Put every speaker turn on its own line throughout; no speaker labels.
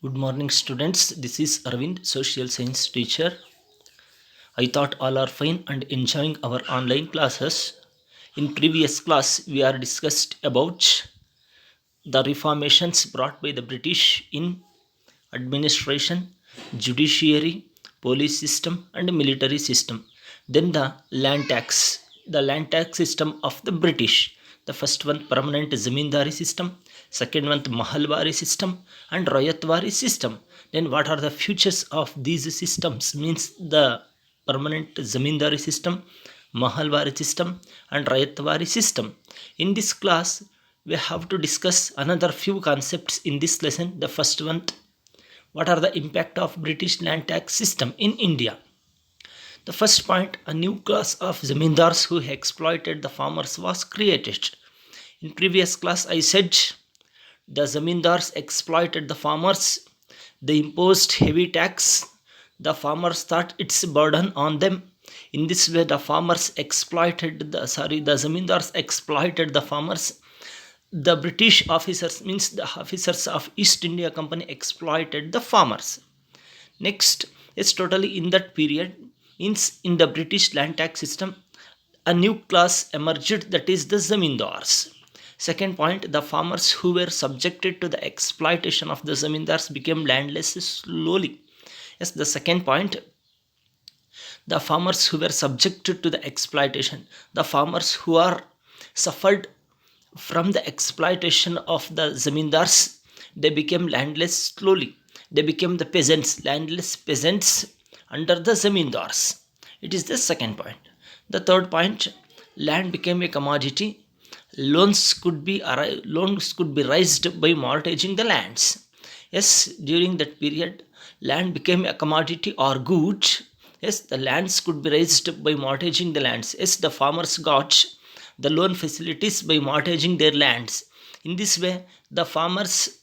Good morning, students. This is Arvind, social science teacher. I thought all are fine and enjoying our online classes. In previous class, we are discussed about the reformations brought by the British in administration, judiciary, police system, and military system. Then the land tax system of the British. The first one permanent zamindari system, second one mahalwari system, and rayatwari system. Then what are the futures of these systems? Means the permanent zamindari system, mahalwari system, and rayatwari system. In this class, we have to discuss another few concepts in this lesson. The first one, what are the impact of British land tax system in India? The first point, a new class of zamindars who exploited the farmers was created. In previous class, I said the zamindars exploited the farmers. They imposed heavy tax. The farmers thought it's a burden on them. In this way, the zamindars exploited the farmers. The British officers, means the officers of East India Company, exploited the farmers. Next, it's totally in that period, means in the British land tax system, a new class emerged, that is the zamindars. Second point, the farmers who were subjected to the exploitation of the zamindars became landless slowly. Yes, the second point, the farmers who were subjected to the exploitation, the farmers who are suffered from the exploitation of the zamindars, they became landless slowly. They became the peasants, landless peasants under the zamindars. It is the second point. The third point, land became a commodity. Loans could be raised by mortgaging the lands. Yes, during that period, land became a commodity or good. Yes, the lands could be raised by mortgaging the lands. Yes, the farmers got the loan facilities by mortgaging their lands. In this way, the farmers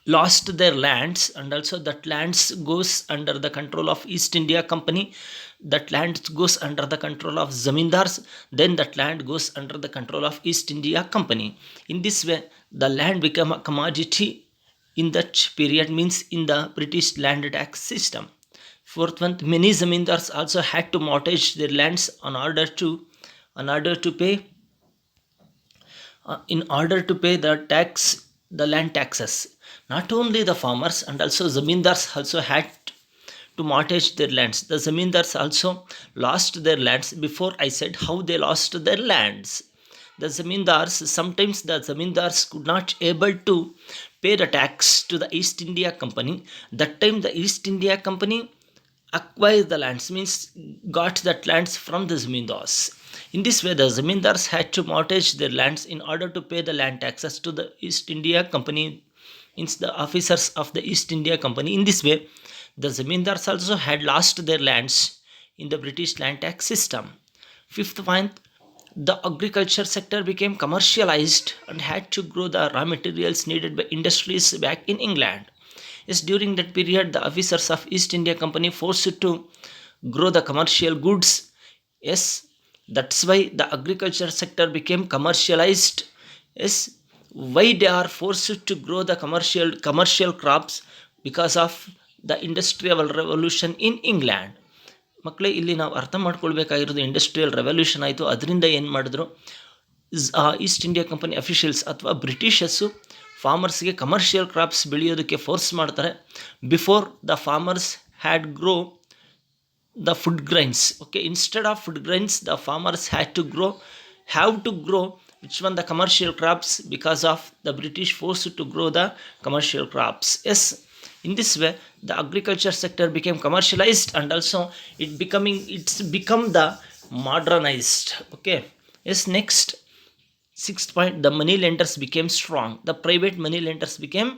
lost their lands, and also that lands goes under the control of East India Company. That land goes under the control of zamindars. Then that land goes under the control of East India Company. In this way, the land became a commodity in that period, means in the British land tax system. Fourth one, many zamindars also had to mortgage their lands in order to pay the land taxes. Not only the farmers, and also zamindars also had to mortgage their lands. The zamindars also lost their lands. Before I said how they lost their lands. Sometimes the zamindars could not able to pay the tax to the East India Company. That time the East India Company acquire the lands, means got that lands from the zamindars. In this way, the zamindars had to mortgage their lands in order to pay the land taxes to the East India Company, means the officers of the East India Company. In this way, the zamindars also had lost their lands in the British land tax system. Fifth point, the agriculture sector became commercialized and had to grow the raw materials needed by industries back in England. Yes, during that period, the officers of East India Company forced to grow the commercial goods. Yes, that's why the agriculture sector became commercialized. Yes, why they are forced to grow the commercial crops? Because of the industrial revolution in England. ಮಕ್ಕಳೇ, ಇಲ್ಲಿ ನಾವು ಅರ್ಥ ಮಾಡ್ಕೊಳ್ಬೇಕಾಗಿರೋದು, industrial revolution ಆಯಿತು. ಅದರಿಂದ ಏನು ಮಾಡಿದ್ರು, East India company officials ಅಥವಾ Britishers ಫಾರ್ಮರ್ಸ್ಗೆ commercial crops ಬೆಳೆಯೋದಕ್ಕೆ ಫೋರ್ಸ್ ಮಾಡ್ತಾರೆ. Before the farmers had grow the food grains. Okay, instead of food grains, the farmers have to grow which one, the commercial crops, because of the British forced to grow the commercial crops. Yes, in this way, the agriculture sector became commercialized, and also it's become the modernized. Okay. Yes, next, sixth point, the money lenders became strong. The private money lenders became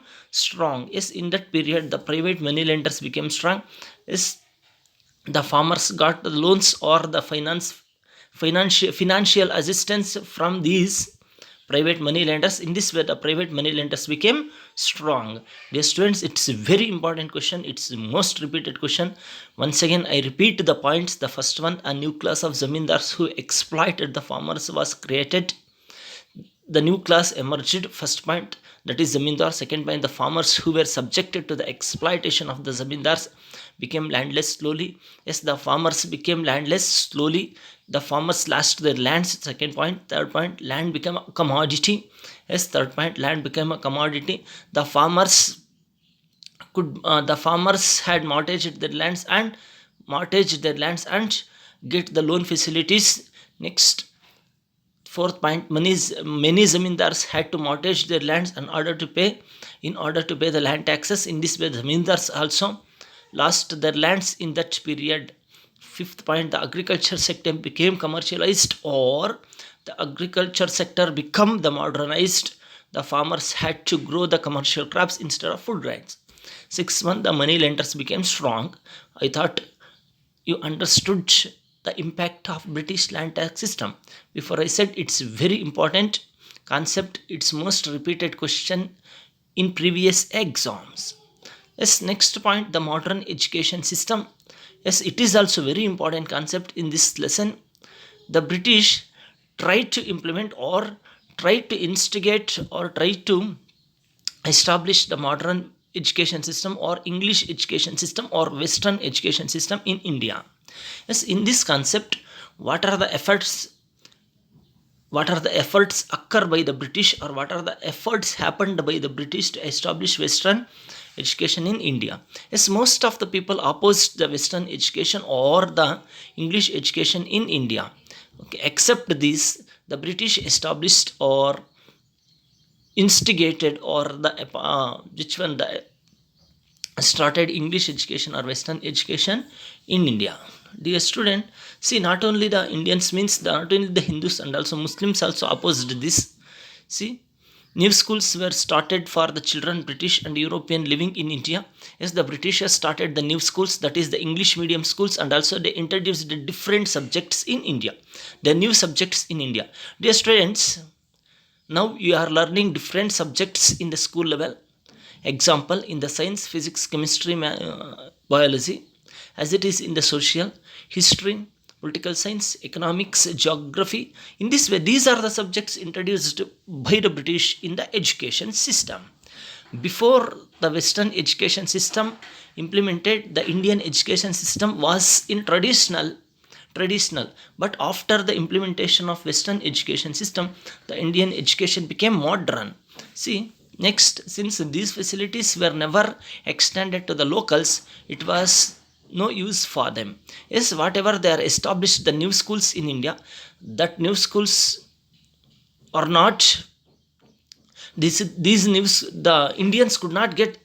strong. Yes, in that period, the private money lenders became strong. Yes, the farmers got the loans or the financial assistance from these private money lenders. In this way, the private money lenders became strong. Dear students, it's a very important question. It's the most repeated question. Once again, I repeat the points. The first one, a new class of zamindars who exploited the farmers was created. the new class emerged. First point, that is zamindar. Second point, the farmers who were subjected to the exploitation of the zamindars became landless slowly. Yes, the farmers became landless slowly. The farmers lost their lands. Second point. Third point, land became a commodity. Yes, third point, land became a commodity. The farmers had mortgaged their lands and get the loan facilities. Next, fourth point, many zamindars had to mortgage their lands in order to pay the land taxes. In this way, zamindars also lost their lands in that period. Fifth point, the agriculture sector became commercialized, or the agriculture sector become the modernized. The farmers had to grow the commercial crops instead of food grains. Sixth one, the money lenders became strong. I thought you understood the impact of British land tax system. Before I said, it's very important concept. It's most repeated question in previous exams. Yes, next point, the modern education system. Yes, it is also very important concept in this lesson. The British tried to implement, or tried to instigate, or tried to establish the modern education system, or English education system, or Western education system in India. Yes, in this concept, what are the efforts? What are the efforts occur by the British, or what are the efforts happened by the British to establish Western education in India? Yes, most of the people opposed the Western education or the English education in India. Okay, except this, the British established or instigated, or the which one the started English education or Western education in India. Dear student, see, not only the Indians, means not only the Hindus and also Muslims also opposed this. See, new schools were started for the children British and European living in India. Yes, the Britishers started the new schools, that is the English medium schools, and also they introduced the different subjects in India, the new subjects in India. Dear students, now you are learning different subjects in the school level. Example, in the science, physics, chemistry, biology, as it is in the social, history, political science, economics, geography. In this way, these are the subjects introduced by the British in the education system. Before the Western education system implemented, the Indian education system was in traditional, but after the implementation of Western education system, the Indian education became modern. See, next, since these facilities were never extended to the locals, it was no use for them. Yes, whatever they are established, the new schools in India, that new schools are not, these news, the Indians could not get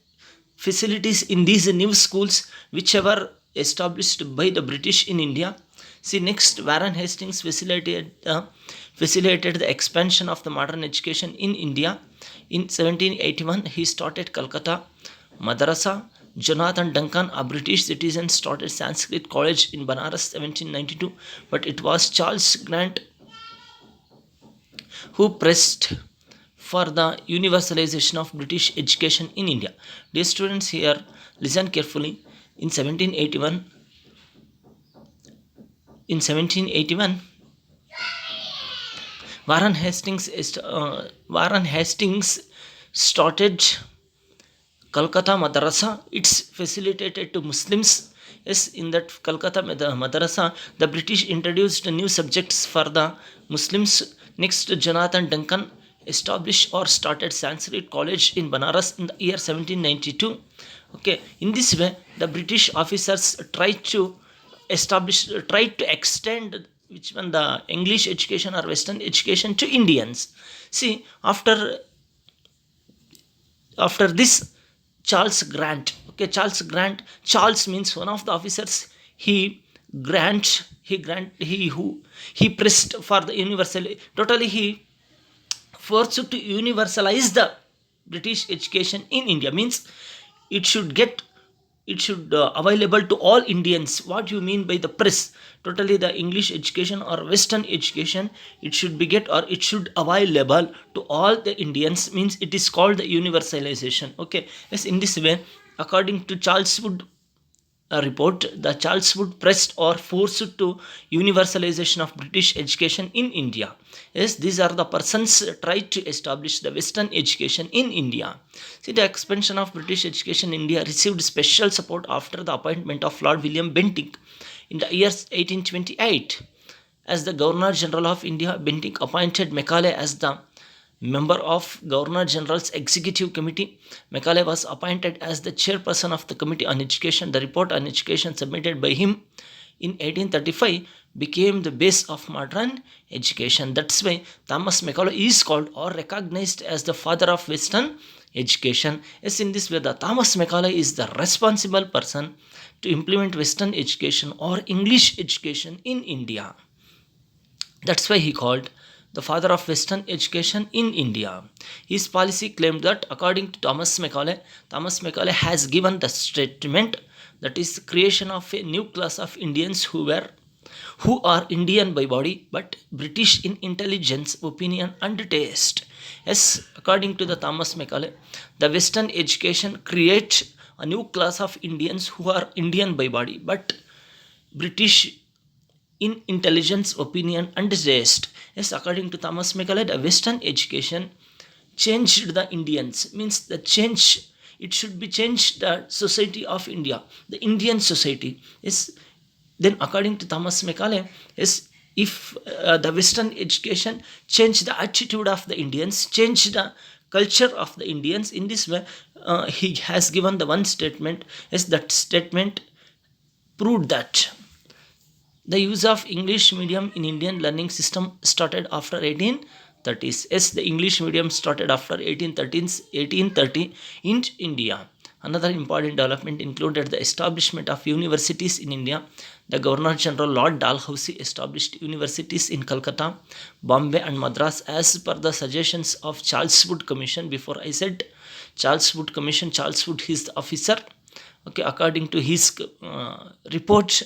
facilities in these new schools whichever established by the British in India. See, next, Warren Hastings facilitated the expansion of the modern education in India. In 1781, he started Calcutta Madrasa. Jonathan Duncan, a British citizen, started Sanskrit College in Banaras 1792, but it was Charles Grant who pressed for the universalization of British education in India. Dear students, here listen carefully. In 1781, Warren Hastings started Calcutta Madrasa. It's facilitated to Muslims. Yes, in that Calcutta Madrasa, the British introduced new subjects for the Muslims. Next, Jonathan Duncan established or started Sanskrit College in Banaras in the year 1792. Okay, in this way, the British officers tried to extend which one, the English education or Western education to Indians. See, after this, Charles Grant. Okay, Charles means one of the officers. He pressed for the universal. Totally, he forced to universalize the British education in India. Means it should get it should available to all Indians. What you mean by the press? Totally, the English education or Western education, it should be get, or it should available to all the Indians, means it is called the universalization. Okay, yes, in this way, according to Charles Wood, report, the Charles Wood pressed or forced to universalization of British education in India. Yes, these are the persons tried to establish the Western education in India. See, the expansion of British education in India received special support after the appointment of Lord William Bentinck in the year 1828 as the Governor General of India. Bentinck appointed Macaulay as the member of Governor General's Executive Committee. Macaulay was appointed as the chairperson of the Committee on Education. The report on education submitted by him in 1835 became the base of modern education. That's why Thomas Macaulay is called or recognized as the father of Western education. Yes, in this way, the Thomas Macaulay is the responsible person to implement Western education or English education in India. That's why he called the father of Western education in India. His policy claimed that, according to Thomas Macaulay has given the statement that is creation of a new class of Indians who are Indian by body but British in intelligence, opinion, and taste. Yes, according to the Thomas Macaulay, the Western education creates a new class of Indians who are Indian by body but British in intelligence, opinion, and taste. Yes, according to Thomas Macaulay, the Western education changed the Indians. Means the change, it should be changed the society of India, the Indian society. Yes, then according to Thomas Macaulay, yes, if the Western education change the attitude of the Indians, change the culture of the Indians, in this way, he has given the one statement. Yes, that statement proved that the use of English medium in Indian learning system started after 1830s. Yes, the English medium started after 1830 in India. Another important development included the establishment of universities in India. The Governor General Lord Dalhousie established universities in Calcutta, Bombay, and Madras as per the suggestions of Charles Wood Commission. Before I said Charles Wood Commission, Charles Wood is the officer. Okay, according to his report,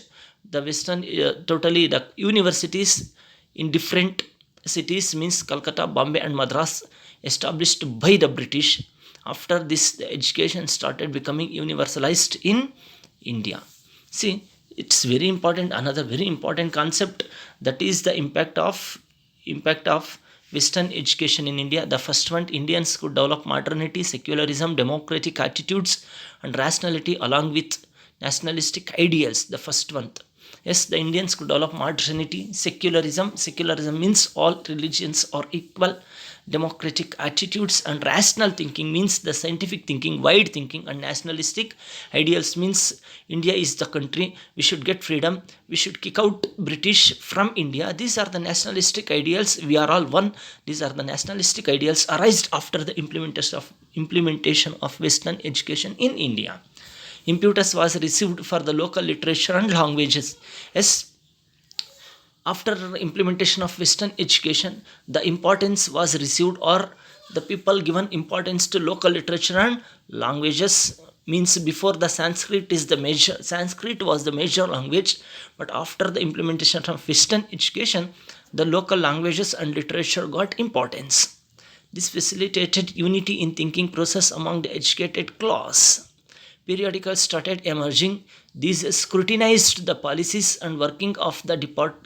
the Western totally the universities in different cities means Calcutta, Bombay, and Madras established by the British. After this, the education started becoming universalized in India. See, it's very important. Another very important concept, that is the impact of Western education in India. The first one, Indians could develop modernity, secularism, democratic attitudes, and rationality along with nationalistic ideals. The first one. Yes, the Indians could develop modernity, secularism. Secularism means all religions are equal. Democratic attitudes and rational thinking means the scientific thinking, wide thinking, and nationalistic ideals means India is the country. We should get freedom. We should kick out British from India. These are the nationalistic ideals. We are all one. These are the nationalistic ideals arised after the implementation of Western education in India. Impetus was received for the local literature and languages. Yes, after implementation of Western education, the importance was received, or the people given importance to local literature and languages. Means before the Sanskrit was the major language, but after the implementation of Western education, the local languages and literature got importance. This facilitated unity in thinking process among the educated class. Periodicals started emerging. These scrutinized the policies and working of the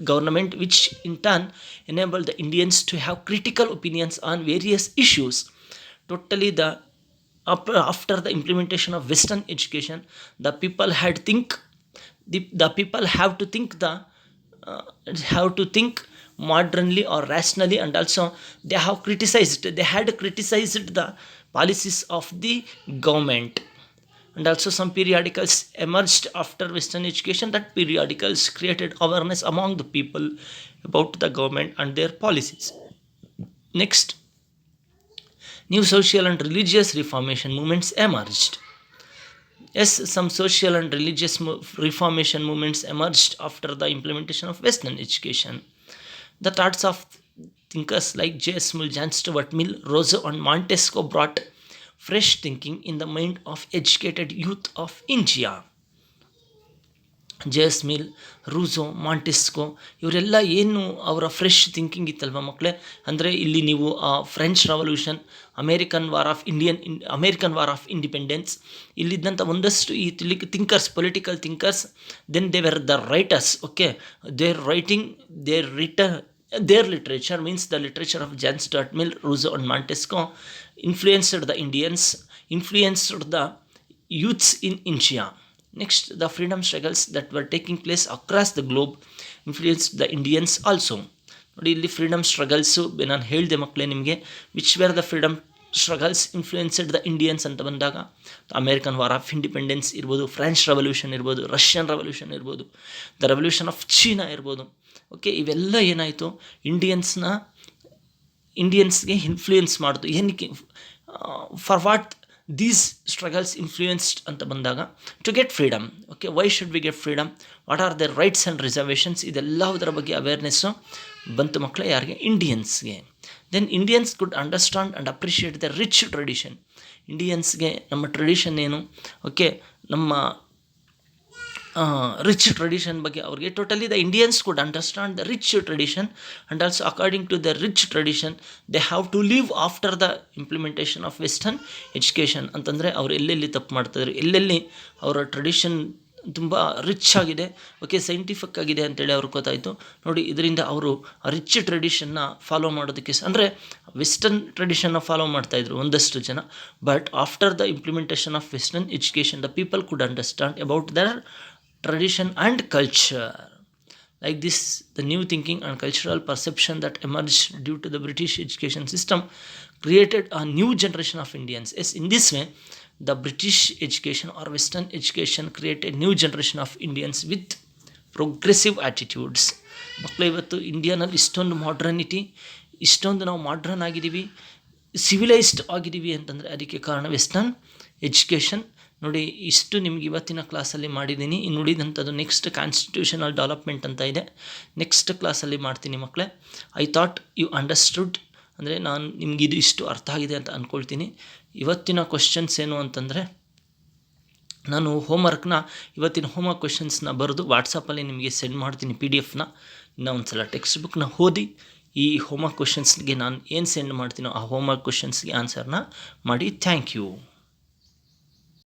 government, which in turn enabled the Indians to have critical opinions on various issues. Totally, after the implementation of Western education, the people had think the people uh, have to think modernly or rationally, and also they had criticized the policies of the government. And also some periodicals emerged after Western education. That periodicals created awareness among the people about the government and their policies. Next, new social and religious reformation movements emerged. Yes, some social and religious reformation movements emerged after the implementation of Western education. The thoughts of thinkers like J.S. Mill, John Stuart Mill, Rousseau, and Montesquieu brought fresh thinking in the mind of educated youth of India. J S Mill, Rousseau, Montesquieu ಇವರೆಲ್ಲ ಏನು ಅವರ fresh thinking ಇತ್ತಲ್ವ ಮಕ್ಕಳೇ. ಅಂದರೆ ಇಲ್ಲಿ ನೀವು French revolution, American war of independence, ಇಲ್ಲಿದ್ದಂಥ ಒಂದಷ್ಟು ಈ thinkers, political thinkers, then they were the writers. Okay, their writing, their literature means the literature of John Stuart Mill, Rousseau and Montesquieu influenced the Indians, influenced the youths in India. Next, the freedom struggles that were taking place across the globe influenced the Indians also. ನೋಡಿ ಇಲ್ಲಿ freedom ಸ್ಟ್ರಗಲ್ಸು ನಾನು ಹೇಳಿದೆ ಮಕ್ಕಳೇ ನಿಮಗೆ, which were the freedom struggles influenced the Indians ಅಂತ ಬಂದಾಗ American war of independence ಇರ್ಬೋದು, French revolution ಇರ್ಬೋದು, ರಷ್ಯನ್ ರೆವಲ್ಯೂಷನ್ ಇರ್ಬೋದು, ದ ರೆವಲ್ಯೂಷನ್ ಆಫ್ ಚೀನಾ ಇರ್ಬೋದು. ಓಕೆ, ಇವೆಲ್ಲ ಏನಾಯಿತು, ಇಂಡಿಯನ್ಸ್ಗೆ ಇನ್ಫ್ಲೂಯೆನ್ಸ್ ಮಾಡಿತು. ಏನಕ್ಕೆ, for what these struggles influenced ಅಂತ ಬಂದಾಗ, to get freedom. Okay, why should we get freedom, what are their rights and reservations, ಇದೆಲ್ಲದರ ಬಗ್ಗೆ ಅವೇರ್ನೆಸ್ಸು ಬಂತು ಮಕ್ಕಳೇ. ಯಾರಿಗೆ, ಇಂಡಿಯನ್ಸ್ಗೆ. Then Indians could understand and appreciate the rich tradition. ಇಂಡಿಯನ್ಸ್ಗೆ ನಮ್ಮ ಟ್ರೆಡಿಷನ್ ಏನು, ಓಕೆ, ನಮ್ಮ ರಿಚ್ ಟ್ರೆಡಿಷನ್ ಬಗ್ಗೆ ಅವ್ರಿಗೆ totally the Indians could understand the rich tradition and also according to the rich tradition they have to live after the implementation of western education. ಅಂತಂದರೆ ಅವ್ರು ಎಲ್ಲೆಲ್ಲಿ ತಪ್ಪು ಮಾಡ್ತಾಯಿದ್ರು, ಎಲ್ಲೆಲ್ಲಿ ಅವರ ಟ್ರೆಡಿಷನ್ ತುಂಬ ರಿಚ್ ಆಗಿದೆ, ಓಕೆ, ಸೈಂಟಿಫಿಕ್ ಆಗಿದೆ ಅಂತೇಳಿ ಅವ್ರಿಗೆ ಗೊತ್ತಾಯಿತು. ನೋಡಿ, ಇದರಿಂದ ಅವರು ರಿಚ್ ಟ್ರೆಡಿಷನ್ನ ಫಾಲೋ ಮಾಡೋದಕ್ಕೆ, ಅಂದರೆ ವೆಸ್ಟರ್ನ್ ಟ್ರೆಡಿಷನ್ನ ಫಾಲೋ ಮಾಡ್ತಾಯಿದ್ರು ಒಂದಷ್ಟು ಜನ. But after the implementation of western education the people could understand about their tradition and culture. Like this, the new thinking and cultural perception that emerged due to the British education system created a new generation of Indians. Yes, in this way, the British education or Western education created a new generation of Indians with progressive attitudes. ಮಕ್ಕಳು, ಇವತ್ತು ಇಂಡಿಯಾನಲ್ಲಿ ಇಷ್ಟೊಂದು ಮಾಡ್ರನಿಟಿ, ಇಷ್ಟೊಂದು ನಾವು modern ಆಗಿದ್ದೀವಿ, civilised ಆಗಿದ್ದೀವಿ ಅಂತಂದರೆ ಅದಕ್ಕೆ ಕಾರಣ ವೆಸ್ಟರ್ನ್ ಎಜುಕೇಷನ್. ನೋಡಿ, ಇಷ್ಟು ನಿಮ್ಗೆ ಇವತ್ತಿನ ಕ್ಲಾಸಲ್ಲಿ ಮಾಡಿದ್ದೀನಿ. ಇನ್ನು ಉಳಿದಂಥದ್ದು ನೆಕ್ಸ್ಟ್ ಕಾನ್ಸ್ಟಿಟ್ಯೂಷನಲ್ ಡೆವಲಪ್ಮೆಂಟ್ ಅಂತ ಇದೆ, ನೆಕ್ಸ್ಟ್ ಕ್ಲಾಸಲ್ಲಿ ಮಾಡ್ತೀನಿ ಮಕ್ಕಳೇ. ಐ ಥಾಟ್ ಯು ಅಂಡರ್ಸ್ಟುಡ್, ಅಂದರೆ ನಾನು ನಿಮಗಿದು ಇಷ್ಟು ಅರ್ಥ ಆಗಿದೆ ಅಂತ ಅಂದ್ಕೊಳ್ತೀನಿ. ಇವತ್ತಿನ ಕ್ವಶನ್ಸ್ ಏನು ಅಂತಂದರೆ, ನಾನು ಇವತ್ತಿನ ಹೋಮ್ವರ್ಕ್ ಕ್ವಶನ್ಸ್ನ ಬರೆದು ವಾಟ್ಸಪ್ಪಲ್ಲಿ ನಿಮಗೆ ಸೆಂಡ್ ಮಾಡ್ತೀನಿ PDF. ಇನ್ನೂ ಒಂದು ಸಲ ಟೆಕ್ಸ್ಟ್ ಬುಕ್ನ ಓದಿ ಈ ಹೋಮ್ವರ್ಕ್ ಕ್ವಶನ್ಸ್ಗೆ ನಾನು ಏನು ಸೆಂಡ್ ಮಾಡ್ತೀನೋ ಆ ಹೋಮ್ವರ್ಕ್ ಕ್ವಶನ್ಸ್ಗೆ ಆನ್ಸರ್ನ ಮಾಡಿ. Thank you.